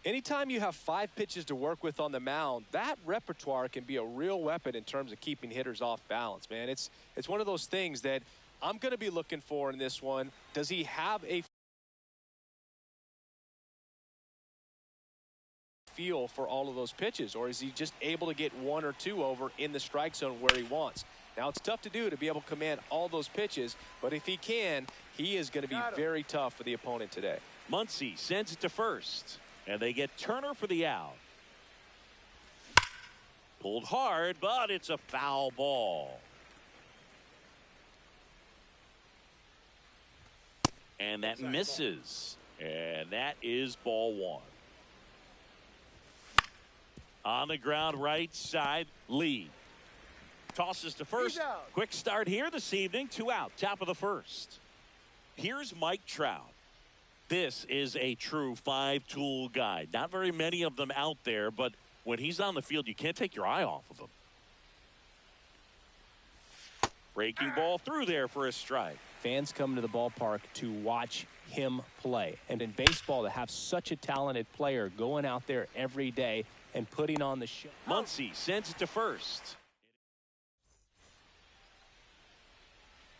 Anytime you have 5 pitches to work with on the mound, that repertoire can be a real weapon in terms of keeping hitters off balance, man. It's one of those things that I'm going to be looking for in this one. Does he have a feel for all of those pitches, or is he just able to get 1 or 2 over in the strike zone where he wants? Now, it's tough to do, to be able to command all those pitches, but if he can, he is going to be very tough for the opponent today. Muncy sends it to first, and they get Turner for the out. Pulled hard, but it's a foul ball. And that misses. And that is ball 1. On the ground right side, Lee tosses to first. Quick start here this evening. 2 out, top of the first. Here's Mike Trout. This is a true 5-tool guy. Not very many of them out there, but when he's on the field, you can't take your eye off of him. Breaking ball through there for a strike. Fans come to the ballpark to watch him play. And in baseball, to have such a talented player going out there every day and putting on the show. Muncy sends it to first.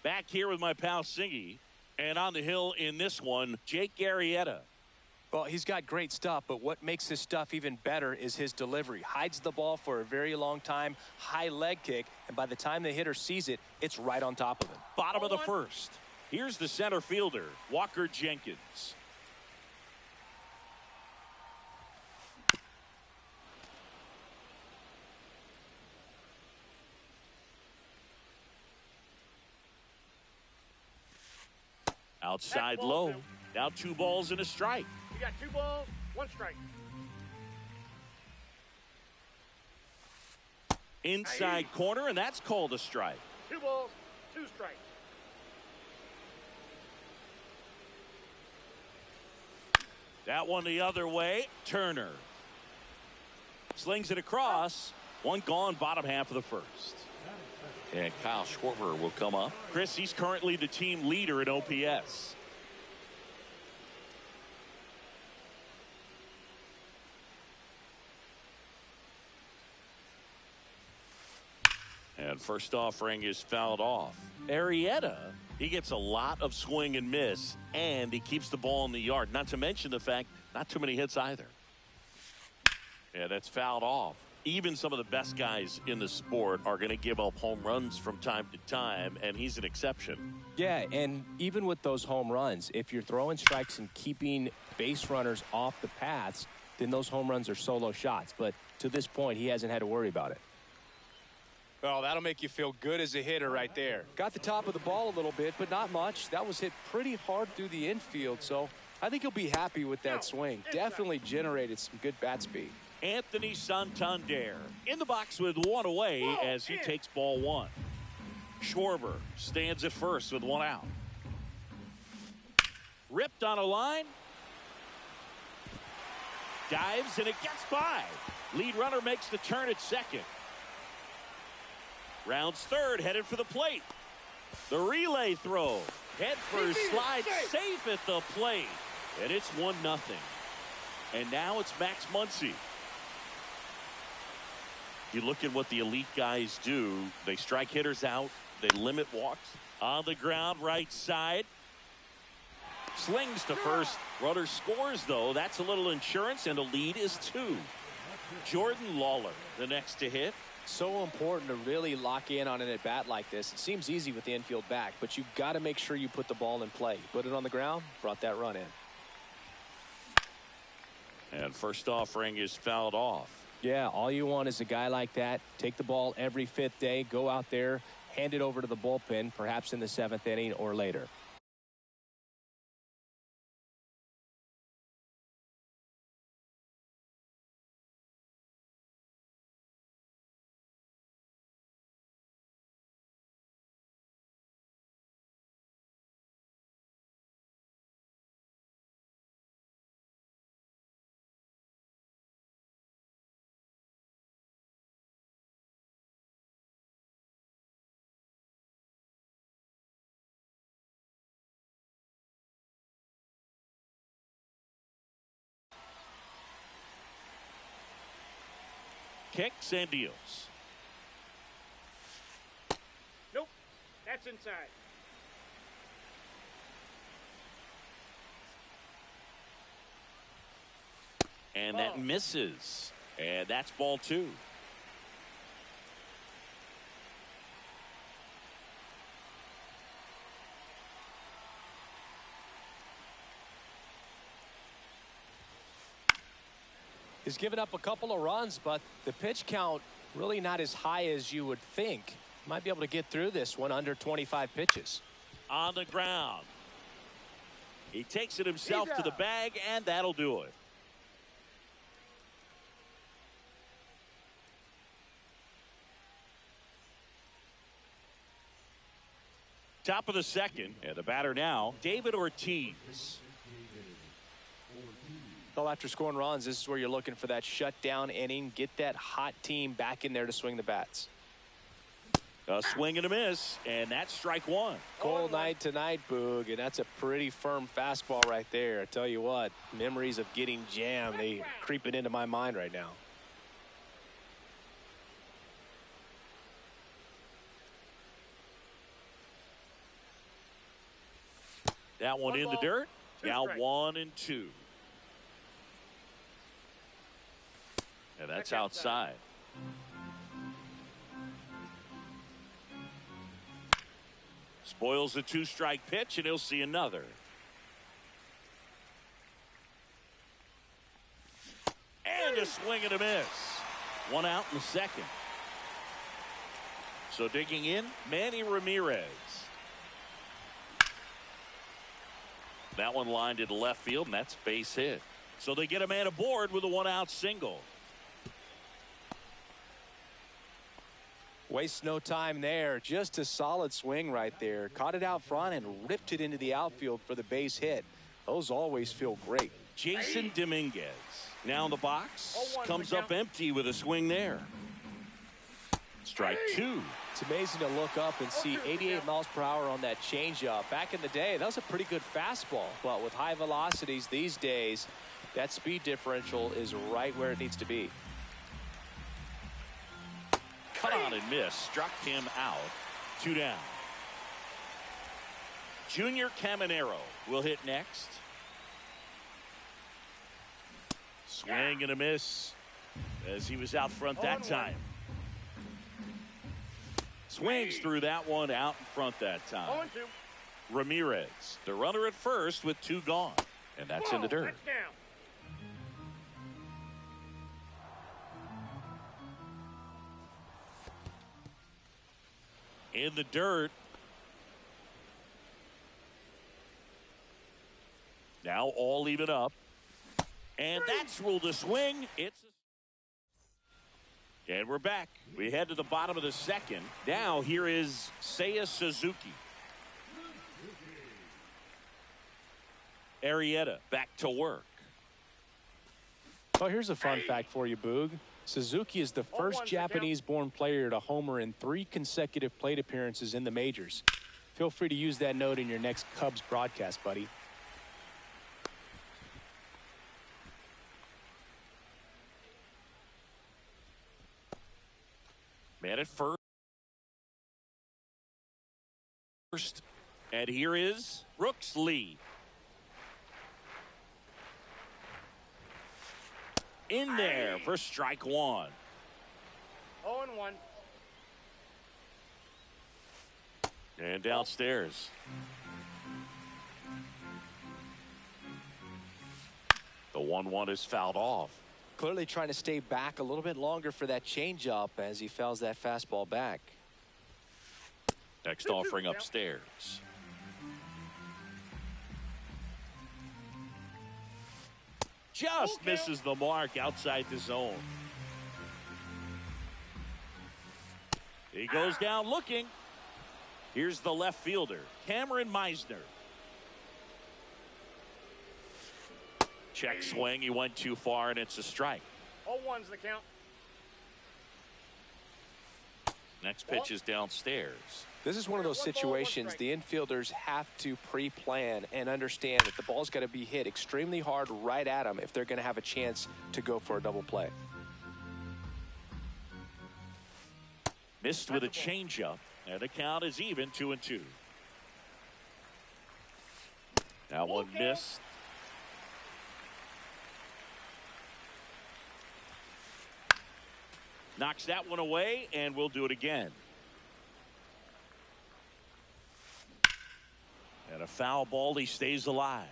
Back here with my pal Singy. And on the hill in this one, Jake Arrieta. Well, he's got great stuff, but what makes his stuff even better is his delivery. Hides the ball for a very long time, high leg kick, and by the time the hitter sees it, it's right on top of him. Bottom of the first. Here's the center fielder, Walker Jenkins. Outside low. Now 2 balls and a strike. You got 2 balls, 1 strike. Inside corner, and that's called a strike. 2 balls, 2 strikes. That one the other way. Turner slings it across. 1 gone, bottom half of the first. And Kyle Schwarber will come up. Chris, he's currently the team leader in OPS. And first offering is fouled off. Arrieta, he gets a lot of swing and miss, and he keeps the ball in the yard. Not to mention the fact, not too many hits either. Yeah, that's fouled off. Even some of the best guys in the sport are going to give up home runs from time to time, and he's an exception. Yeah, and even with those home runs, if you're throwing strikes and keeping base runners off the paths, then those home runs are solo shots. But to this point, he hasn't had to worry about it. Well, that'll make you feel good as a hitter right there. Got the top of the ball a little bit, but not much. That was hit pretty hard through the infield, so I think he'll be happy with that swing. Definitely generated some good bat speed. Anthony Santander in the box with 1 away as he takes ball 1. Schwarber stands at first with 1 out. Ripped on a line. Dives and it gets by. Lead runner makes the turn at second. Rounds third, headed for the plate. The relay throw. Head first, slide safe at the plate. And it's 1-0. And now it's Max Muncy. You look at what the elite guys do. They strike hitters out. They limit walks. On the ground, right side. Slings to first. Runner scores, though. That's a little insurance, and the lead is 2. Jordan Lawler, the next to hit. So important to really lock in on an at-bat like this. It seems easy with the infield back, but you've got to make sure you put the ball in play. Put it on the ground, brought that run in. And first offering is fouled off. Yeah, all you want is a guy like that. Take the ball every 5th day, go out there, hand it over to the bullpen, perhaps in the 7th inning or later. kicks and deals. Nope. That's inside. And that misses. And that's ball 2. He's given up a couple of runs, but the pitch count really not as high as you would think. Might be able to get through this one under 25 pitches. On the ground. He takes it himself to the bag, and that'll do it. Top of the second, and the batter now, David Ortiz. Well, after scoring runs, this is where you're looking for that shutdown inning. Get that hot team back in there to swing the bats. A swing and a miss, and that's strike 1. Cold night tonight, Boog, and that's a pretty firm fastball right there. I tell you what, memories of getting jammed, they creeping into my mind right now. That one in the dirt. Now 1-2. And that's outside. Spoils the 2-strike pitch, and he'll see another. And a swing and a miss. 1 out in the second. So digging in, Manny Ramirez. That one lined into left field, and that's base hit. So they get a man aboard with a 1-out single. Waste no time there. Just a solid swing right there. Caught it out front and ripped it into the outfield for the base hit. Those always feel great. Jason Dominguez now in the box. Comes up empty with a swing there. Strike 2. It's amazing to look up and see 88 miles per hour on that changeup. Back in the day, that was a pretty good fastball. But with high velocities these days, that speed differential is right where it needs to be. Cut on and miss. Struck him out. 2 down. Junior Caminero will hit next. Swing and a miss as he was out front that time. Swings through that one out in front that time. Ramirez, the runner at first with 2 gone. And that's in the dirt. In the dirt. Now all even up. And that's ruled a swing. And we're back. We head to the bottom of the second. Now here is Seiya Suzuki. Arrieta back to work. Well, here's a fun fact for you, Boog. Suzuki is the first Japanese-born player to homer in 3 consecutive plate appearances in the majors. Feel free to use that note in your next Cubs broadcast, buddy. Man at first. And here is Brooks Lee. In there for strike 1. 0-1. And downstairs. The 1-1 is fouled off. Clearly trying to stay back a little bit longer for that changeup as he fouls that fastball back. Next offering upstairs. Just misses the mark outside the zone. He goes down looking. Here's the left fielder, Cameron Meisner. Check swing. He went too far, and it's a strike. 0-1's the count. Next pitch is downstairs. This is one of those situations the infielders have to pre-plan and understand that the ball's got to be hit extremely hard right at them if they're going to have a chance to go for a double play. Missed with a changeup, and the count is even 2-2. Now one missed. Knocks that one away, and we'll do it again. And a foul ball, he stays alive.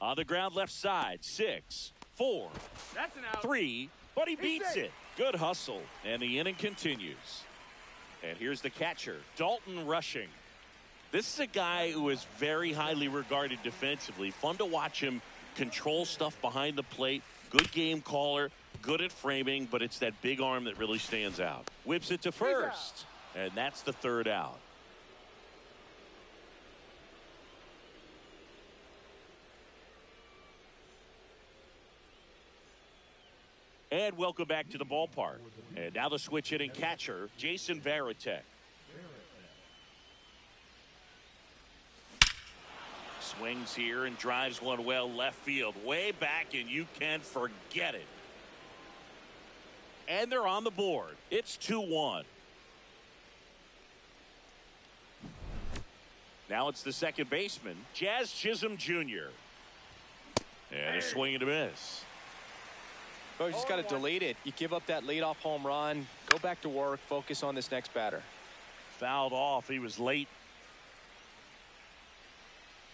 On the ground left side, 6, 4, That's an out. 3, but he beats it. Good hustle, and the inning continues. And here's the catcher, Dalton Rushing. This is a guy who is very highly regarded defensively. Fun to watch him control stuff behind the plate. Good game caller, good at framing, but it's that big arm that really stands out. Whips it to first, and that's the third out. And welcome back to the ballpark. And now the switch hitting catcher, Jason Varitek. Swings here and drives one well left field. Way back, and you can forget it. And they're on the board. It's 2-1. Now it's the second baseman, Jazz Chisholm Jr. And a swing and a miss. Oh, you just got to delete it. You give up that leadoff home run. Go back to work. Focus on this next batter. Fouled off. He was late.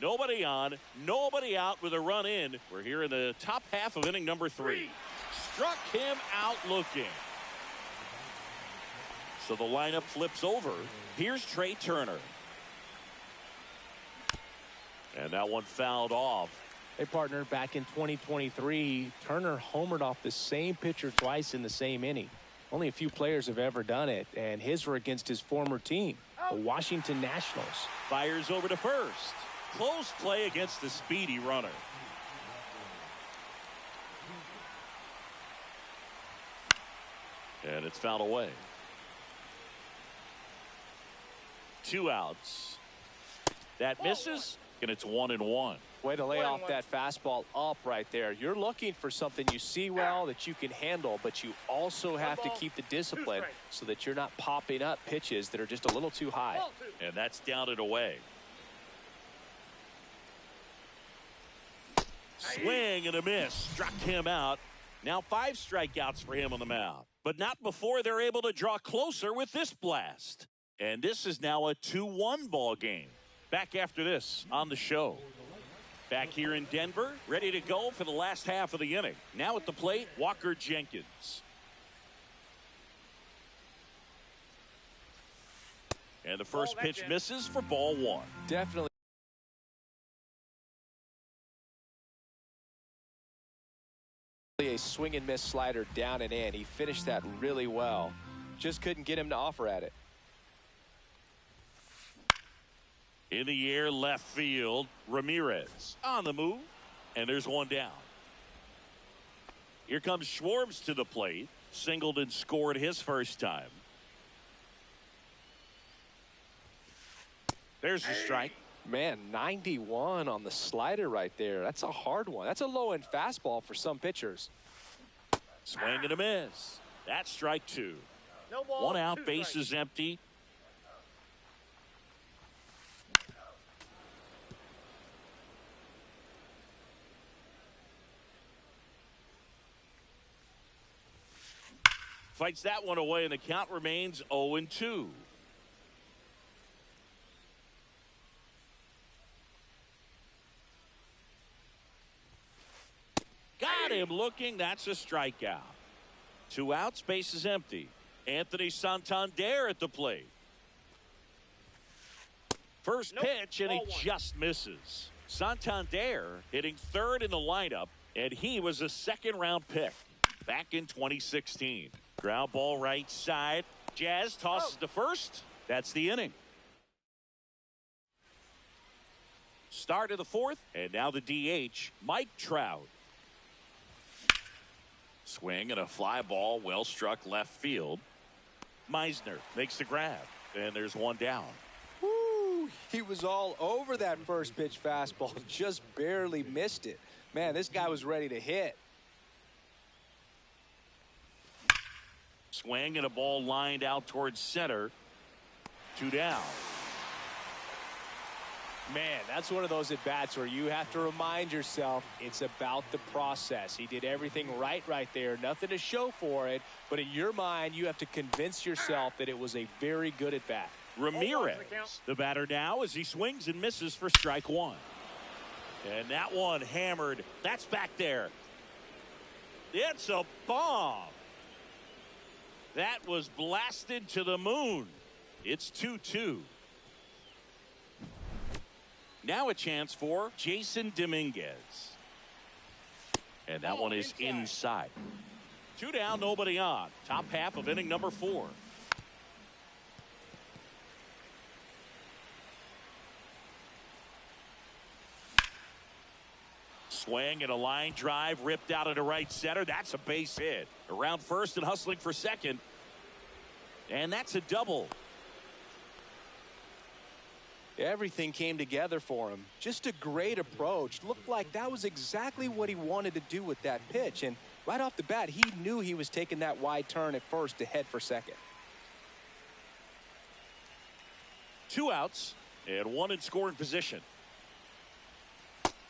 Nobody on, nobody out with a run in. We're here in the top half of inning number 3. Struck him out looking. So the lineup flips over. Here's Trey Turner. And that one fouled off. Hey, partner, back in 2023, Turner homered off the same pitcher twice in the same inning. Only a few players have ever done it, and his were against his former team, the Washington Nationals. Fires over to first. Close play against the speedy runner. And it's fouled away. 2 outs. That misses, and it's 1-1. Way to lay off that fastball up right there. You're looking for something you see well that you can handle, but you also have to keep the discipline so that you're not popping up pitches that are just a little too high. And that's down and away. Swing and a miss. Struck him out. Now 5 strikeouts for him on the mound. But not before they're able to draw closer with this blast. And this is now a 2-1 ball game. Back after this on the show. Back here in Denver, ready to go for the last half of the inning. Now at the plate, Walker Jenkins. And the first pitch misses for ball 1. Definitely a swing and miss slider down and in. He finished that really well. Just couldn't get him to offer at it. In the air, left field, Ramirez on the move, and there's one down. Here comes Schwartz to the plate. Singled and scored his first time. There's the strike. Man, 91 on the slider right there. That's a hard one. That's a low-end fastball for some pitchers. Swing and a miss. That's strike 2. No ball, 1 out, 2 bases empty. Fights that one away, and the count remains 0-2. Got him looking. That's a strikeout. 2 outs, base is empty. Anthony Santander at the plate. First pitch, and he just misses. Santander hitting 3rd in the lineup, and he was a 2nd-round pick back in 2016. Ground ball right side. Jazz tosses to first. That's the inning. Start of the 4th, and now the DH, Mike Trout. Swing and a fly ball, well struck left field. Meisner makes the grab, and there's one down. Woo, He was all over that first pitch fastball, just barely missed it. Man, this guy was ready to hit. Swing and a ball lined out towards center. 2 down. Man, that's one of those at-bats where you have to remind yourself it's about the process. He did everything right there. Nothing to show for it. But in your mind, you have to convince yourself that it was a very good at-bat. Ramirez, the batter now, as he swings and misses for strike 1. And that one hammered. That's back there. It's a bomb. That was blasted to the moon. It's 2-2. Now a chance for Jason Dominguez. And that one is inside. 2 down, nobody on. Top half of inning number 4. Swing and a line drive ripped out into right center. That's a base hit. Around first and hustling for second. And that's a double. Everything came together for him. Just a great approach. Looked like that was exactly what he wanted to do with that pitch. And right off the bat, he knew he was taking that wide turn at first to head for second. 2 outs and 1 in scoring position.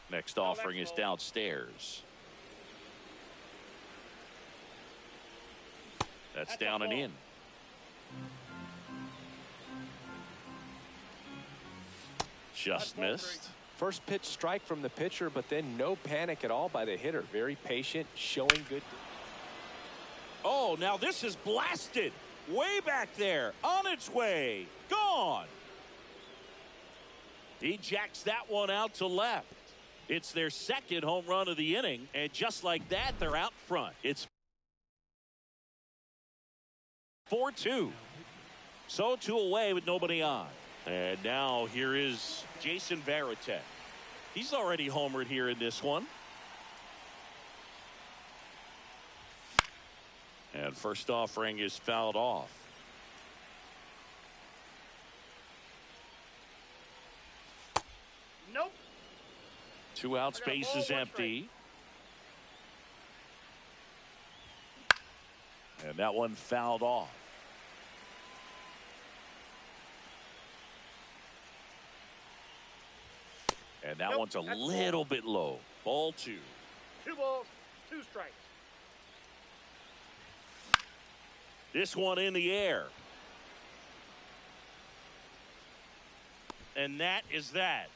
Next offering is downstairs. That's down and in. Just missed. First pitch strike from the pitcher, but then no panic at all by the hitter. Very patient, showing good. Oh, now this is blasted. Way back there. On its way. Gone. He jacks that one out to left. It's their second home run of the inning, and just like that, they're out front. It's 4-2. So 2 away with nobody on. And now here is Jason Varitek. He's already homered here in this one. And first offering is fouled off. Nope. 2 outs, base is empty. And that one fouled off. And that one's a little bit low. Ball 2. 2 balls, 2 strikes. This one in the air. And that is that.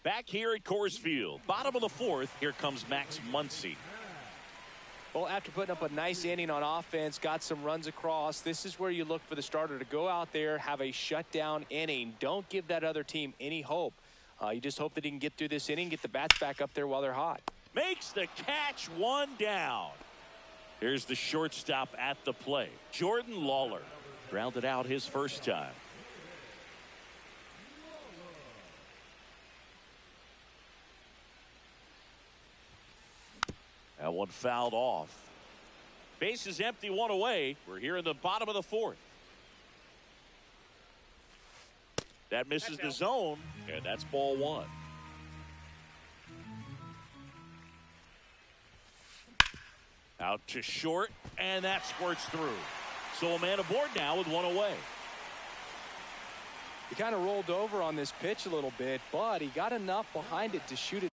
Back here at Coors Field, bottom of the 4th, here comes Max Muncy. Well, after putting up a nice inning on offense, got some runs across, this is where you look for the starter to go out there, have a shutdown inning. Don't give that other team any hope. You just hope that he can get through this inning, get the bats back up there while they're hot. Makes the catch, 1 down. Here's the shortstop at the plate. Jordan Lawler grounded out his first time. That one fouled off. Base is empty, 1 away. We're here in the bottom of the 4th. That misses the zone, and that's ball 1. Out to short, and that squirts through. So a man aboard now with 1 away. He kind of rolled over on this pitch a little bit, but he got enough behind it to shoot it.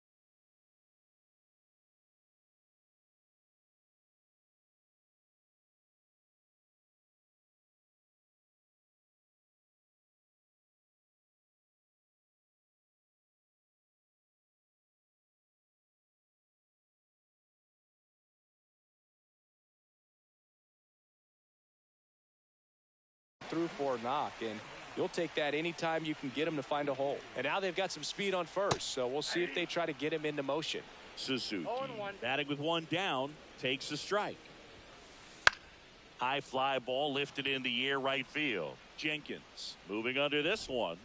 Through for a knock, and you'll take that anytime you can get him to find a hole. And now they've got some speed on first, so we'll see if they try to get him into motion. Suzuki batting with 1 down, takes a strike. High fly ball lifted in the air right field. Jenkins moving under this one.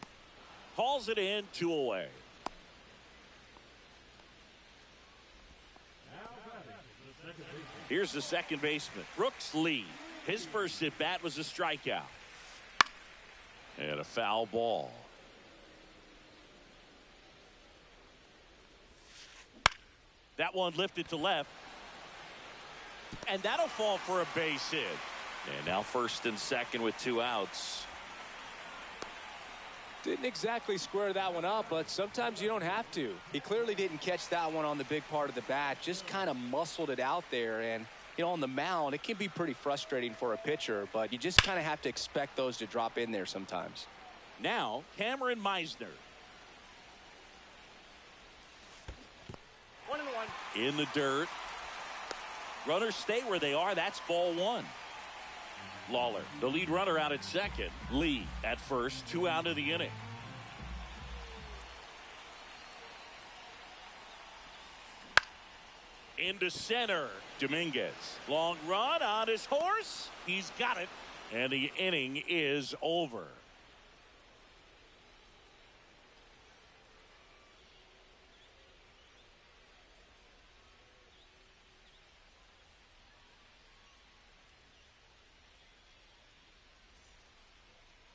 Calls it in, 2 away. Here's the second baseman, Brooks Lee. His first at bat was a strikeout. And a foul ball. That one lifted to left. And that'll fall for a base hit. And now first and second with 2 outs. Didn't exactly square that one up, but sometimes you don't have to. He clearly didn't catch that one on the big part of the bat, just kind of muscled it out there. And, you know, on the mound, it can be pretty frustrating for a pitcher, but you just kind of have to expect those to drop in there sometimes. Now, Cameron Meisner. 1-1. In the dirt. Runners stay where they are. That's ball 1. Lawler, the lead runner, out at second. Lee at first, 2 out of the inning. Into center, Dominguez. Long run on his horse. He's got it. And the inning is over.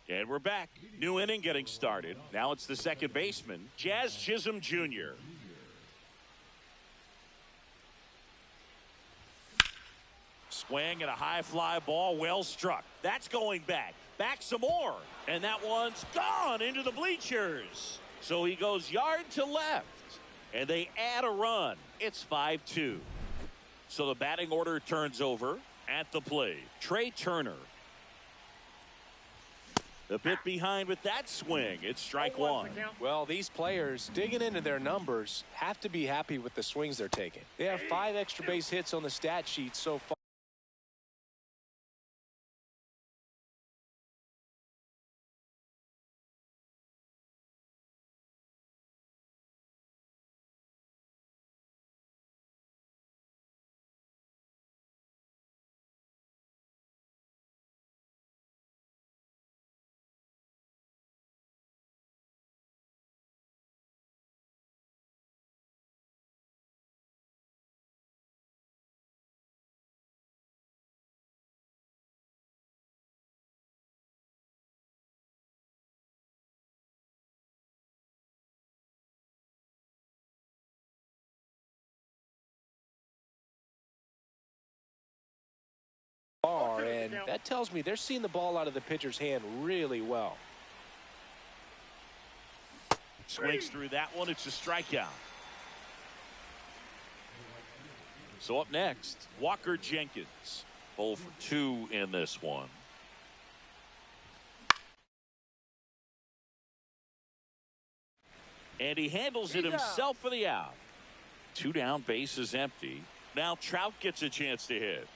And we're back. New inning getting started. Now it's the second baseman, Jazz Chisholm Jr. Swing and a high fly ball, well struck. That's going back. Back some more. And that one's gone into the bleachers. So he goes yard to left. And they add a run. It's 5-2. So the batting order turns over at the plate. Trey Turner. A bit behind with that swing. It's strike 1. Well, these players digging into their numbers have to be happy with the swings they're taking. They have 5 extra base hits on the stat sheet so far. And that tells me they're seeing the ball out of the pitcher's hand really well. Swings through that one. It's a strikeout. So up next, Walker Jenkins. 0 for 2 in this one. And he handles it himself for the out. 2 down, bases empty. Now Trout gets a chance to hit.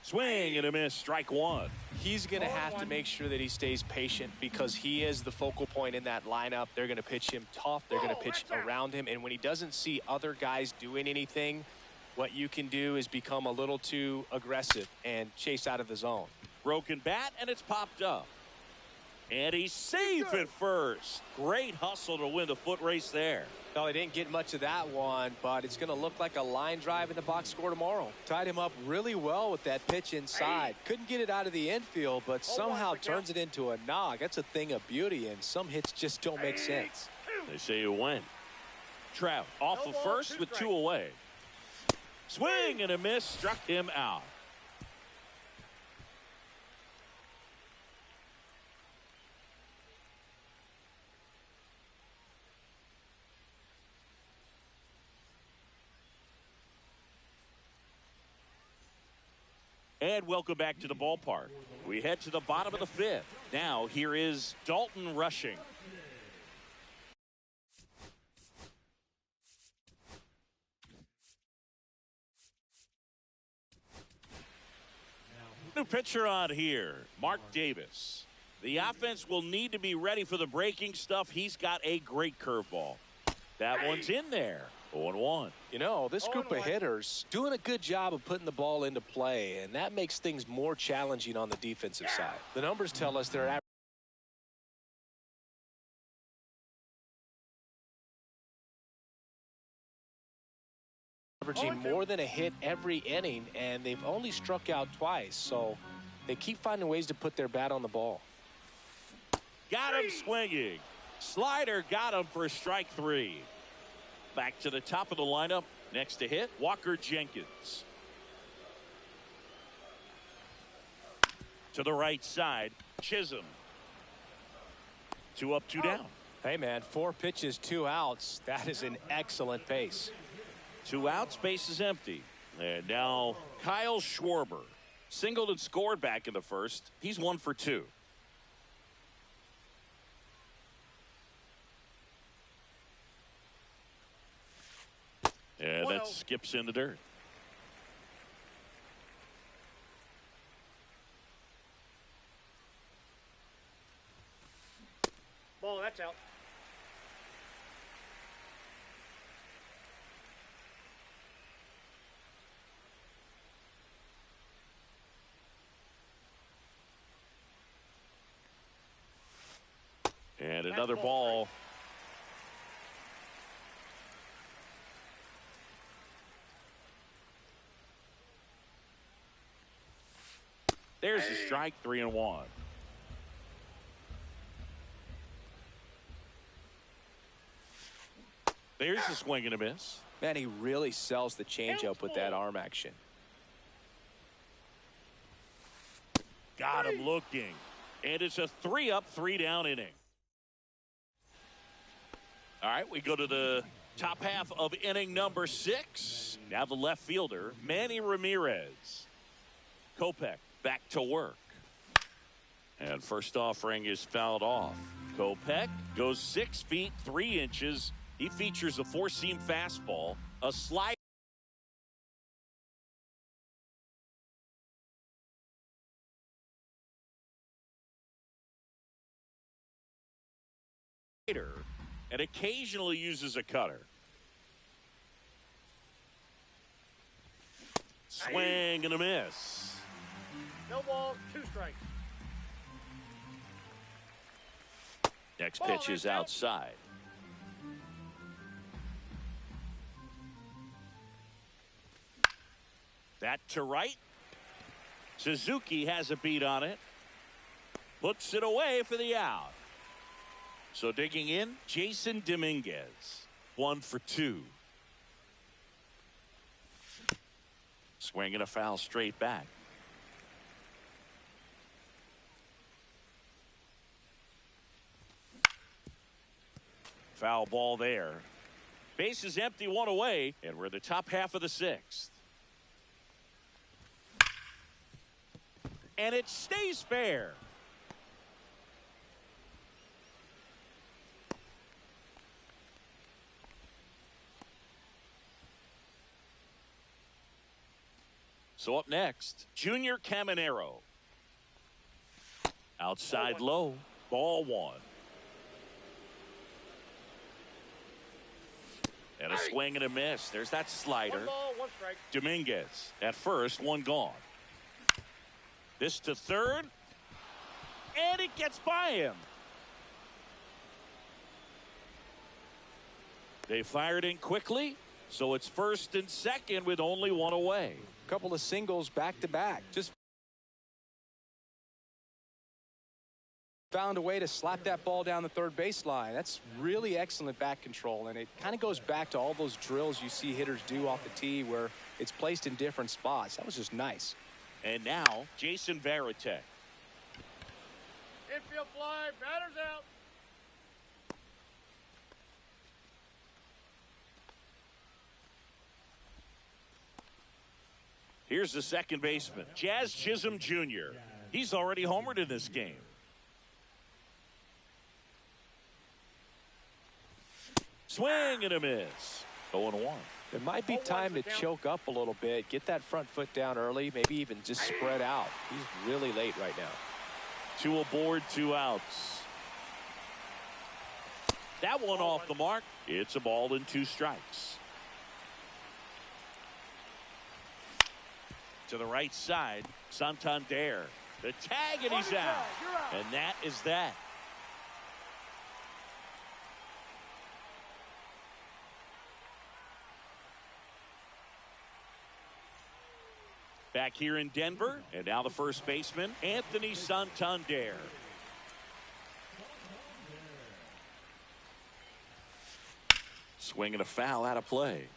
Swing and a miss, strike 1. He's going to have to make sure that he stays patient because he is the focal point in that lineup. They're going to pitch him tough. They're going to pitch around him. And when he doesn't see other guys doing anything, what you can do is become a little too aggressive and chase out of the zone. Broken bat, and it's popped up. And he's safe at first. Great hustle to win the foot race there. No, he didn't get much of that one, but it's going to look like a line drive in the box score tomorrow. Tied him up really well with that pitch inside. Couldn't get it out of the infield, but somehow turns it into a knock. That's a thing of beauty, and some hits just don't make sense. They say you win. Trout off of first with 2 away. Swing and a miss, struck him out. And welcome back to the ballpark. We head to the bottom of the 5th. Now here is Dalton Rushing. New pitcher on here, Mark Davis. The offense will need to be ready for the breaking stuff. He's got a great curveball. That one's in there. 0-1. You know, this group of hitters doing a good job of putting the ball into play, and that makes things more challenging on the defensive side. The numbers tell us they're averaging more than a hit every inning, and they've only struck out twice, so they keep finding ways to put their bat on the ball. Got him swinging. Slider got him for strike 3. Back to the top of the lineup. Next to hit, Walker Jenkins. To the right side, Chisholm. 2 up, 2 down. Hey, man, 4 pitches, 2 outs. That is an excellent pace. 2 outs, base is empty. And now Kyle Schwarber. Singled and scored back in the first. He's 1 for 2. And that skips in the dirt. Ball, that's out. And another ball. There's a strike, 3-1. There's a swing and a miss. Man, he really sells the changeup with that arm action. Got him looking. And it's a 3 up, 3 down inning. All right, we go to the top half of inning number 6. Now the left fielder, Manny Ramirez. Kopech back to work. And first offering is fouled off. Kopech goes 6 feet 3 inches. He features a 4-seam fastball, a slider, and occasionally uses a cutter. Swing and a miss. No balls, 2 strikes. Next pitch is outside. That to right. Suzuki has a beat on it. Puts it away for the out. So digging in, Jason Dominguez. 1 for 2. Swing and a foul straight back. Foul ball there. Base is empty, 1 away, and we're in the top half of the 6th. And it stays fair. So up next, Junior Caminero. Outside low, ball 1. And a swing and a miss. There's that slider. 1 ball, 1 strike. Dominguez at first, 1 gone. This to third. And it gets by him. They fired in quickly, so it's first and second with only 1 away. Couple of singles back to back. Just found a way to slap that ball down the third baseline. That's really excellent bat control, and it kind of goes back to all those drills you see hitters do off the tee where it's placed in different spots. That was just nice. And now Jason Varitek. Infield fly, batter's out. Here's the second baseman, Jazz Chisholm Jr. He's already homered in this game. Swing and a miss. 0-1. It might be time to choke up a little bit, get that front foot down early, maybe even just spread out. He's really late right now. 2 aboard, 2 outs. That one off the mark. It's a ball and 2 strikes. to the right side. Santander. The tag, and he's out. And that is that. Back here in Denver, and now the first baseman, Anthony Santander. Swinging a foul out of play.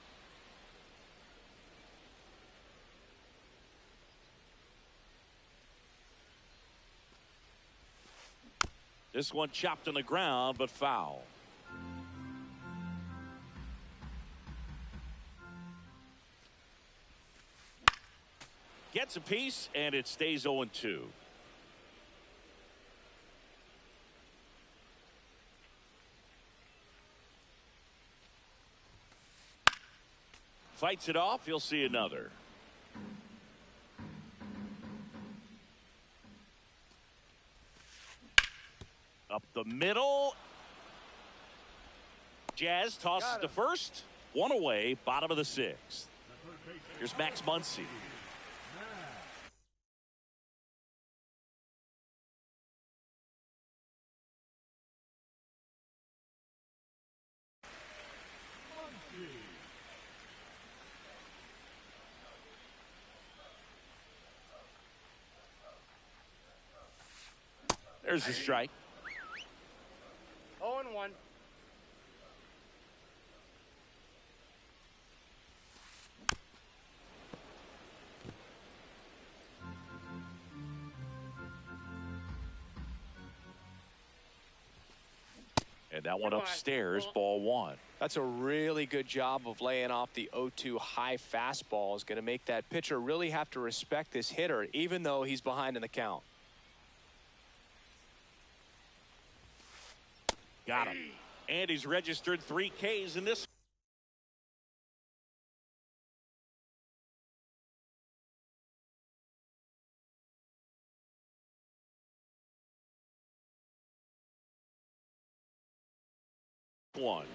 This one chopped on the ground, but foul. Gets a piece, and it stays 0-2. Fights it off. He'll see another. Up the middle. Jazz tosses to first. One away, bottom of the sixth. Here's Max Muncy. There's a strike. 0-1. And that one upstairs, ball one. That's a really good job of laying off the 0-2 high fastball. Is going to make that pitcher really have to respect this hitter, even though he's behind in the count. Got him. And he's registered 3 Ks in this. One.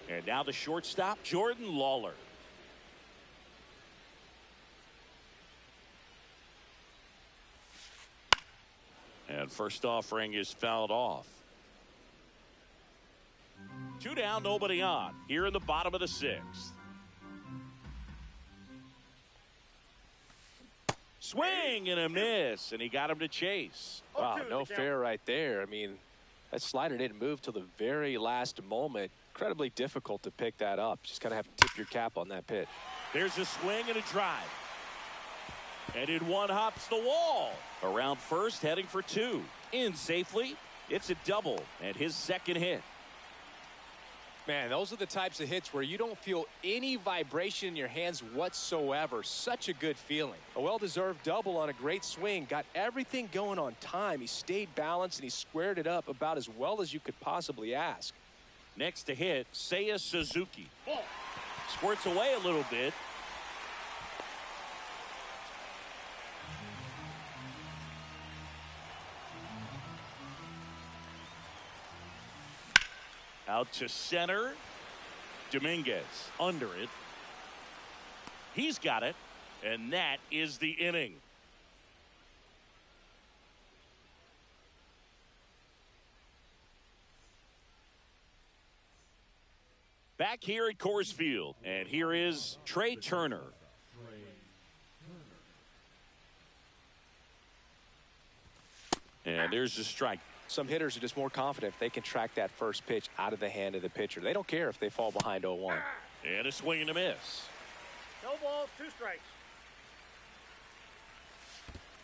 And now the shortstop, Jordan Lawler. And first offering is fouled off. 2 down, nobody on. Here in the bottom of the sixth. Swing and a miss, and he got him to chase. Wow, no fair right there. I mean, that slider didn't move till the very last moment. Incredibly difficult to pick that up. Just kind of have to tip your cap on that pitch. There's a swing and a drive. And in one hops the wall. Around first, heading for 2. In safely. It's a double and his second hit. Man, those are the types of hits where you don't feel any vibration in your hands whatsoever. Such a good feeling. A well-deserved double on a great swing. Got everything going on time. He stayed balanced and he squared it up about as well as you could possibly ask. Next to hit, Seiya Suzuki. Squirts away a little bit. Out to center. Dominguez under it. He's got it. And that is the inning. Back here at Coors Field. And here is Trey Turner. And there's the strike. Some hitters are just more confident if they can track that first pitch out of the hand of the pitcher. They don't care if they fall behind 0-1. And a swing and a miss. No balls, 2 strikes.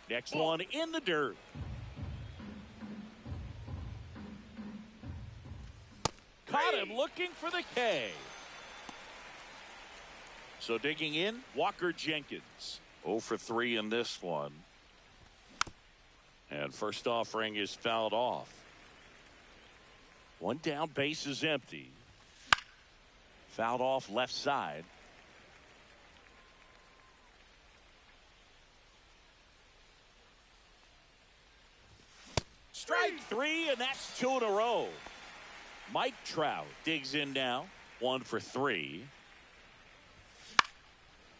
Next one in the dirt. Caught him looking for the K. So digging in, Walker Jenkins. 0 for 3 in this one. And first offering is fouled off. 1 down, base is empty. Fouled off left side. Strike 3, and that's 2 in a row. Mike Trout digs in now. 1 for 3.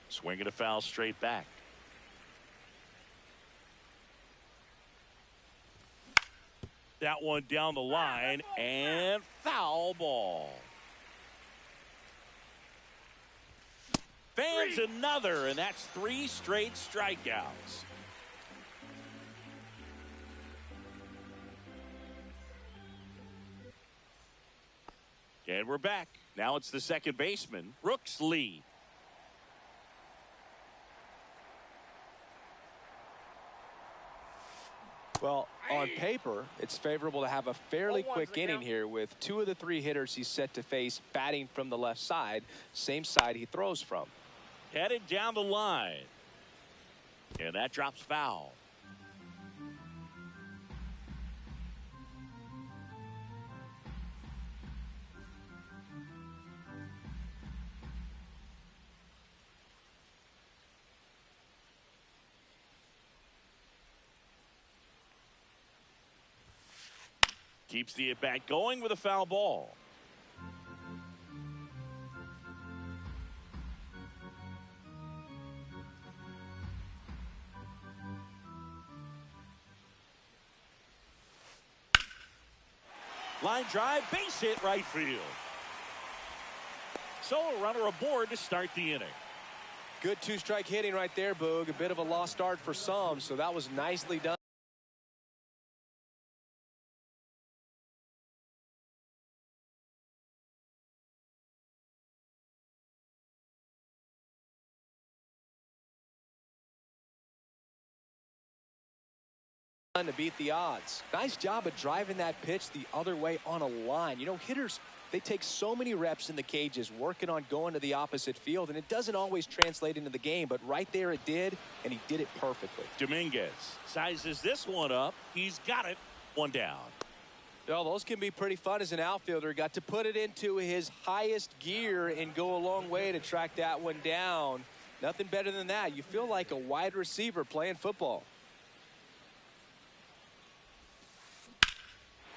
Swinging a foul straight back. That one down the line and foul ball. Fans another, and that's 3 straight strikeouts. And we're back. Now it's the second baseman, Brooks Lee. Well, on paper, it's favorable to have a fairly quick inning here with 2 of the 3 hitters he's set to face batting from the left side, same side he throws from. Headed down the line. And that drops foul. Keeps the at-bat going with a foul ball. Line drive, base hit right field. So a runner aboard to start the inning. Good 2-strike hitting right there, Boog. A bit of a lost start for some, so that was nicely done. To beat the odds. Nice job of driving that pitch the other way on a line. You know, hitters, they take so many reps in the cages working on going to the opposite field, and it doesn't always translate into the game, but right there it did, and he did it perfectly. Dominguez sizes this one up. He's got it. One down. Well, those can be pretty fun as an outfielder. Got to put it into his highest gear and go a long way to track that one down. Nothing better than that. You feel like a wide receiver playing football.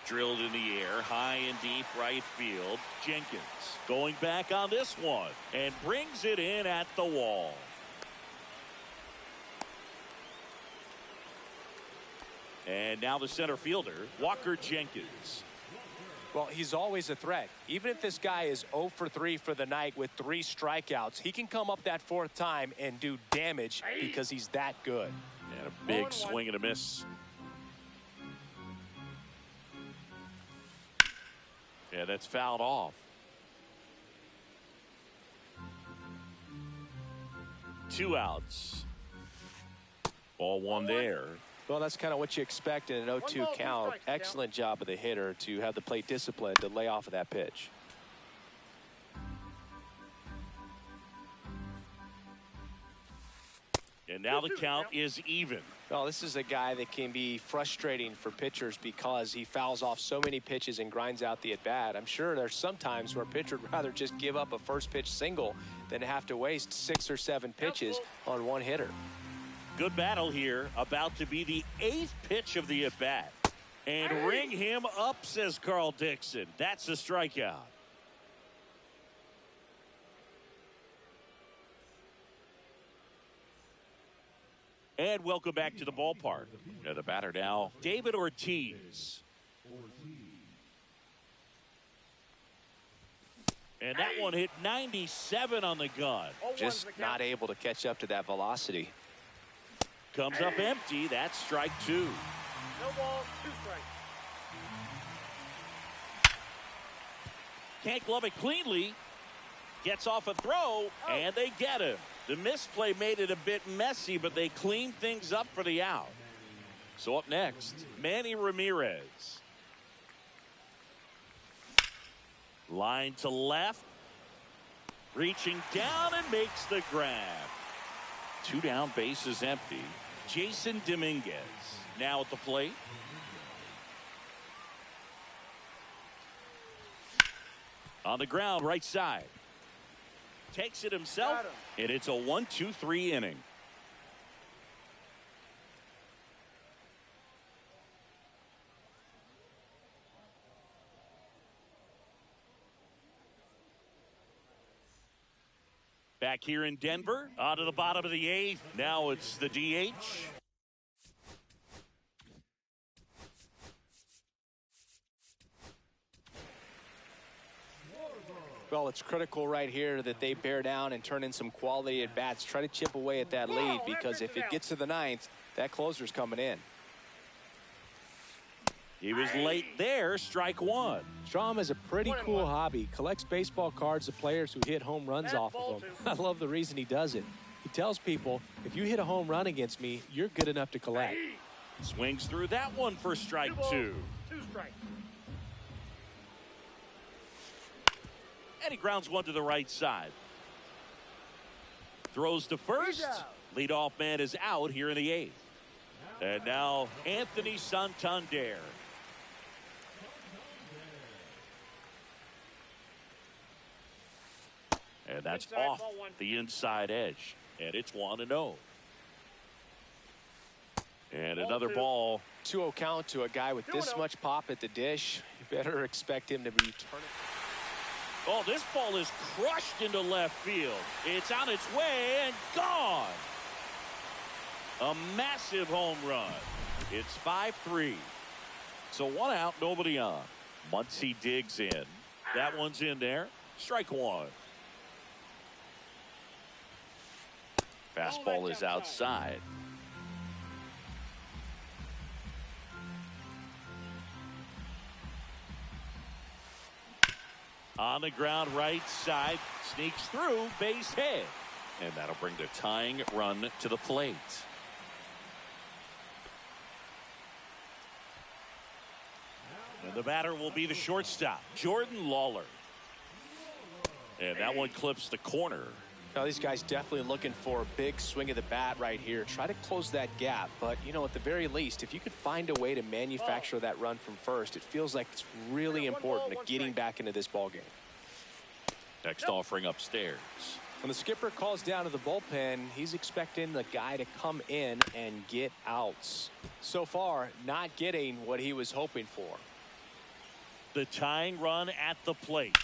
Drilled in the air, high and deep right field. Jenkins going back on this one and brings it in at the wall. And now the center fielder, Walker Jenkins. Well, he's always a threat. Even if this guy is 0 for 3 for the night with 3 strikeouts, he can come up that 4th time and do damage because he's that good. And a big swing and a miss. Yeah, that's fouled off. 2 outs. Ball 1 there. Well, that's kind of what you expect in an 0-2 count. Excellent job of the hitter to have the plate discipline to lay off of that pitch. And now the count is even. Well, this is a guy that can be frustrating for pitchers because he fouls off so many pitches and grinds out the at-bat. I'm sure there's some times where a pitcher would rather just give up a first pitch single than have to waste 6 or 7 pitches on one hitter. Good battle here. About to be the 8th pitch of the at-bat. And ring him up, says Carl Dixon. That's a strikeout. And welcome back to the ballpark. The batter now, David Ortiz. And that one hit 97 on the gun. Just not able to catch up to that velocity. Comes up empty. That's strike 2. No ball, 2 strikes. Can't glove it cleanly. Gets off a throw, and they get him. The misplay made it a bit messy, but they cleaned things up for the out. So up next, Manny Ramirez. Line to left. Reaching down and makes the grab. 2 down, bases empty. Jason Dominguez now at the plate. On the ground, right side. Takes it himself, and it's a 1-2-3 inning. Back here in Denver, out of the bottom of the 8th. Now it's the DH. Well, it's critical right here that they bear down and turn in some quality at bats. Try to chip away at that lead, because if it gets to the ninth, that closer's coming in. He was late there. Strike one. Strom has a pretty cool hobby. Collects baseball cards of players who hit home runs off of them. I love the reason he does it. He tells people, if you hit a home run against me, you're good enough to collect. Swings through that one for strike two. 2 strikes. And he grounds one to the right side. Throws to first. Leadoff man is out here in the 8th. And now Anthony Santander. And that's Inside, off ball 1. the inside edge. And it's 1-0. And Ball another 2. ball. 2-0 count to a guy with this 2-0. much pop at the dish. You better expect him to be turning. Oh, this ball is crushed into left field. It's on its way and gone. A massive home run. It's 5-3. So 1 out, nobody on. Muncy digs in. That one's in there. Strike one. Fastball is outside. On the ground right side, sneaks through, base hit. And that'll bring the tying run to the plate. And the batter will be the shortstop, Jordan Lawler. And that one clips the corner. Now, these guys definitely looking for a big swing of the bat right here. Try to close that gap. But, you know, at the very least, if you could find a way to manufacture that run from first, it feels like it's really important to getting back into this ball game. Next offering upstairs. When the skipper calls down to the bullpen, he's expecting the guy to come in and get outs. So far, not getting what he was hoping for. The tying run at the plate.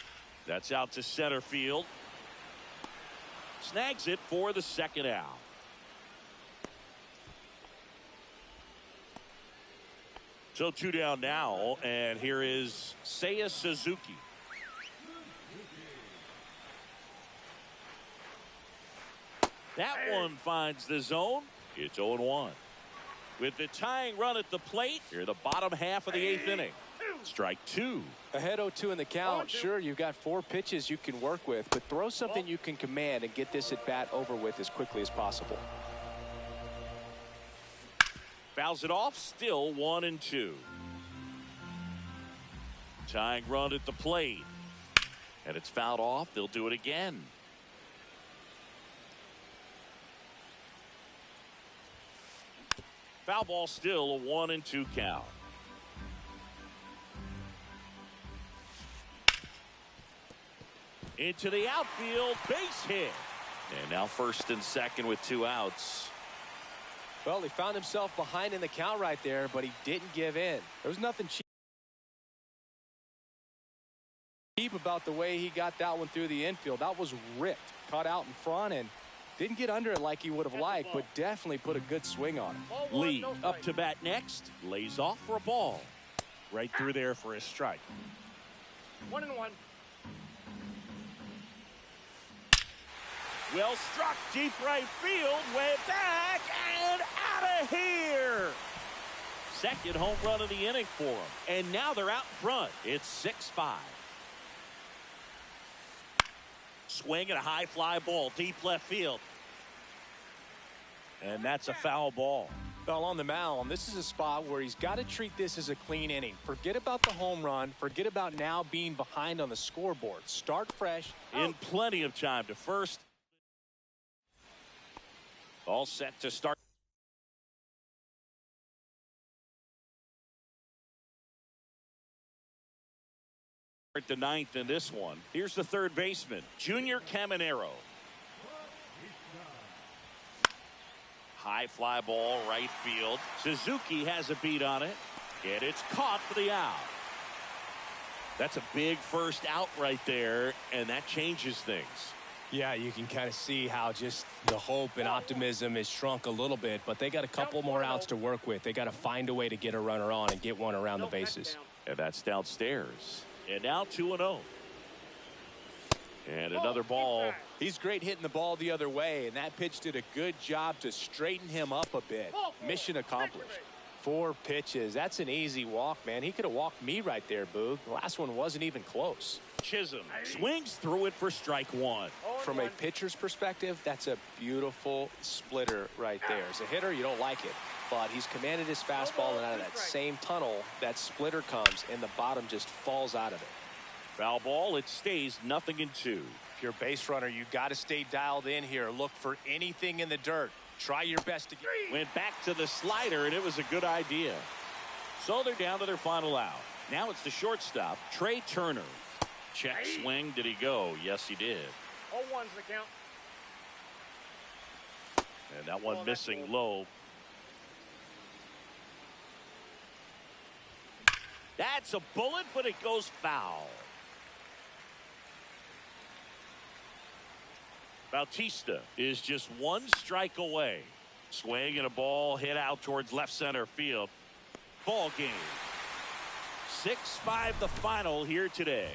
That's out to center field. Snags it for the second out. So 2 down now, and here is Seiya Suzuki. That one finds the zone. It's 0-1. With the tying run at the plate, here the bottom half of the 8th inning. Strike two. Ahead 0-2 in the count. Sure, you've got 4 pitches you can work with, but throw something you can command and get this at bat over with as quickly as possible. Fouls it off. Still 1-2. Tying run at the plate. And it's fouled off. They'll do it again. Foul ball, still a 1-2 count. Into the outfield, base hit. And now first and second with 2 outs. Well, he found himself behind in the count right there, but he didn't give in. There was nothing cheap about the way he got that one through the infield. That was ripped, caught out in front, and didn't get under it like he would have liked, but definitely put a good swing on it. Lee up to bat next, lays off for a ball. Right through there for a strike. 1-1. Well struck, deep right field, way back and out of here. Second home run of the inning for him. And now they're out in front. It's 6-5. Swing and a high fly ball, deep left field. And that's a foul ball. Well, on the mound, this is a spot where he's got to treat this as a clean inning. Forget about the home run. Forget about now being behind on the scoreboard. Start fresh. In plenty of time to first. All set to start. The ninth in this one. Here's the third baseman, Junior Caminero. High fly ball, right field. Suzuki has a beat on it, and it's caught for the out. That's a big first out right there, and that changes things. Yeah, you can kind of see how just the hope and optimism is shrunk a little bit, but they got a couple more outs to work with. They got to find a way to get a runner on and get one around the bases. And that's downstairs. And now 2-0. And another ball. He's great hitting the ball the other way, and that pitch did a good job to straighten him up a bit. Mission accomplished. 4 pitches. That's an easy walk, man. He could have walked me right there, Boog. The last one wasn't even close. Chisholm swings through it for strike 1. From a pitcher's perspective, that's a beautiful splitter right there. As a hitter, you don't like it, but he's commanded his fastball, and out of that same tunnel, that splitter comes, and the bottom just falls out of it. Foul ball. It stays 0-2. If you're a base runner, you got to stay dialed in here. Look for anything in the dirt. Try your best to get. Went back to the slider, and it was a good idea. So they're down to their final out. Now it's the shortstop, Trey Turner. Check swing. Did he go? Yes, he did. 0-1's the count. And that one missing low. That's a bullet, but it goes foul. Bautista is just 1 strike away. Swing and a ball hit out towards left center field. Ball game. 6-5 the final here today.